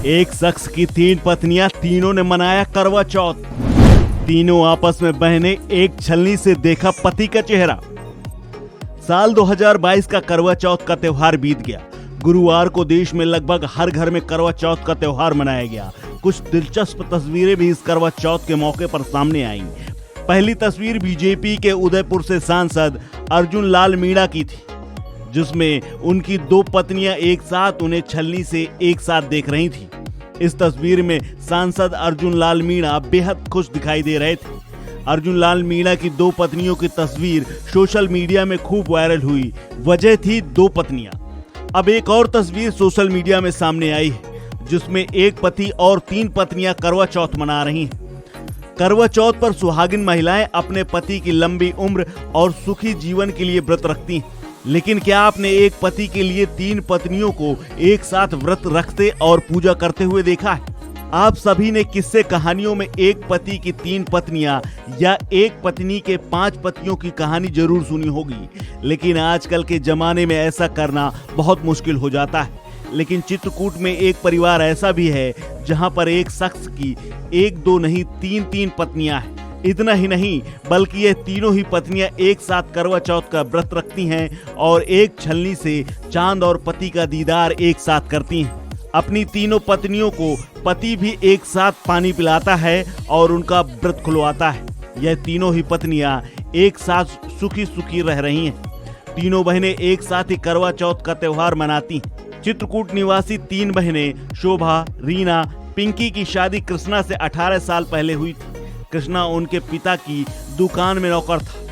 एक शख्स की 3 पत्नियां, तीनों ने मनाया करवा चौथ। तीनों आपस में बहनें, एक छलनी से देखा पति का चेहरा। साल 2022 का करवा चौथ का त्योहार बीत गया। गुरुवार को देश में लगभग हर घर में करवा चौथ का त्योहार मनाया गया। कुछ दिलचस्प तस्वीरें भी इस करवा चौथ के मौके पर सामने आईं। पहली तस्वीर बीजेपी के उदयपुर से सांसद अर्जुन लाल मीणा की थी, जिसमें उनकी 2 पत्नियां एक साथ उन्हें छलनी से एक साथ देख रही थी। इस तस्वीर में सांसद अर्जुन लाल मीणा बेहद खुश दिखाई दे रहे थे। अर्जुन लाल मीणा की 2 पत्नियों की तस्वीर सोशल मीडिया में खूब वायरल हुई। वजह थी 2 पत्नियां। अब एक और तस्वीर सोशल मीडिया में सामने आई है, जिसमें एक पति और 3 पत्नियां करवा चौथ मना रही हैं। करवा चौथ पर सुहागिन महिलाएं अपने पति की लंबी उम्र और सुखी जीवन के लिए व्रत रखती हैं। लेकिन क्या आपने एक पति के लिए 3 पत्नियों को एक साथ व्रत रखते और पूजा करते हुए देखा है? आप सभी ने किस्से कहानियों में एक पति की 3 पत्नियां या एक पत्नी के 5 पतियों की कहानी जरूर सुनी होगी, लेकिन आजकल के जमाने में ऐसा करना बहुत मुश्किल हो जाता है। लेकिन चित्रकूट में एक परिवार ऐसा भी है जहां पर एक शख्स की 1-2 नहीं 3-3 पत्नियां हैं। इतना ही नहीं, बल्कि ये तीनों ही पत्नियां एक साथ करवा चौथ का व्रत रखती हैं और एक छलनी से चांद और पति का दीदार एक साथ करती हैं। अपनी तीनों पत्नियों को पति भी एक साथ पानी पिलाता है और उनका व्रत खुलवाता है। यह तीनों ही पत्नियां एक साथ सुखी सुखी रह रही हैं। तीनों बहनें एक साथ ही करवा चौथ का त्योहार मनाती हैं। चित्रकूट निवासी 3 बहनें शोभा, रीना, पिंकी की शादी कृष्णा से 18 साल पहले हुई थी। कृष्णा उनके पिता की दुकान में नौकर था।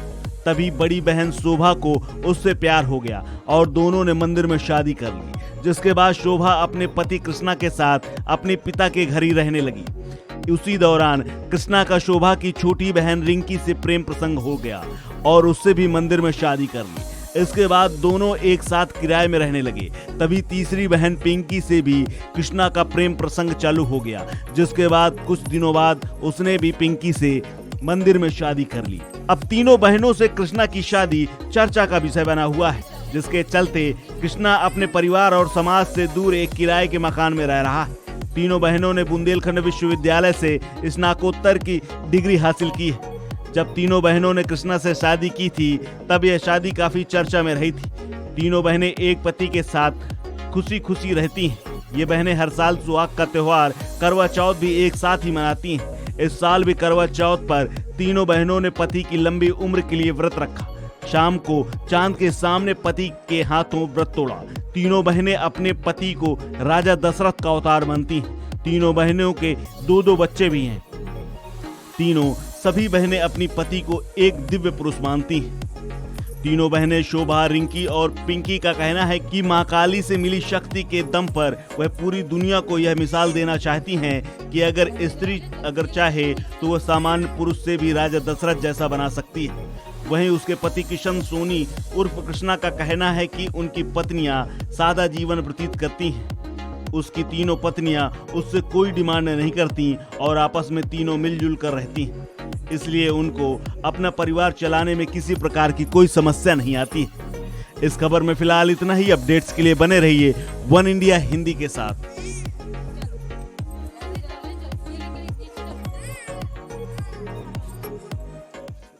तभी बड़ी बहन शोभा को उससे प्यार हो गया और दोनों ने मंदिर में शादी कर ली, जिसके बाद शोभा अपने पति कृष्णा के साथ अपने पिता के घर ही रहने लगी। उसी दौरान कृष्णा का शोभा की छोटी बहन रिंकी से प्रेम प्रसंग हो गया और उससे भी मंदिर में शादी कर ली। इसके बाद दोनों एक साथ किराए में रहने लगे। तभी तीसरी बहन पिंकी से भी कृष्णा का प्रेम प्रसंग चालू हो गया, जिसके बाद कुछ दिनों बाद उसने भी पिंकी से मंदिर में शादी कर ली। अब तीनों बहनों से कृष्णा की शादी चर्चा का विषय बना हुआ है, जिसके चलते कृष्णा अपने परिवार और समाज से दूर एक किराए के मकान में रह रहा है। तीनों बहनों ने बुंदेलखंड विश्वविद्यालय से स्नातकोत्तर की डिग्री हासिल की है। जब तीनों बहनों ने कृष्णा से शादी की थी, तब यह शादी काफी चर्चा में रही थी। तीनों बहनें एक पति के साथ खुशी खुशी रहती हैं। ये बहनें हर साल सुहाग का त्योहार करवा चौथ भी एक साथ ही मनाती हैं। इस साल भी करवा चौथ पर तीनों बहनों ने पति की लंबी उम्र के लिए व्रत रखा। शाम को चांद के सामने पति के हाथों व्रत तोड़ा। तीनों बहनें अपने पति को राजा दशरथ का अवतार मानती हैं। तीनों बहनों के 2-2 बच्चे भी हैं। सभी बहनें अपनी पति को एक दिव्य पुरुष मानती हैं। तीनों बहनें शोभा, रिंकी और पिंकी का कहना है कि मां काली से मिली शक्ति के दम पर वह पूरी दुनिया को यह मिसाल देना चाहती हैं कि अगर स्त्री चाहे तो वह सामान्य पुरुष से भी राजा दशरथ जैसा बना सकती है। वहीं उसके पति किशन सोनी उर्फ कृष्णा का कहना है कि उनकी पत्नियां सादा जीवन व्यतीत करती हैं। उसकी तीनों पत्नियां उससे कोई डिमांड नहीं करती और आपस में तीनों मिलजुल कर रहती हैं। इसलिए उनको अपना परिवार चलाने में किसी प्रकार की कोई समस्या नहीं आती। इस खबर में फिलहाल इतना ही। अपडेट्स के लिए बने रहिए वन इंडिया हिंदी के साथ।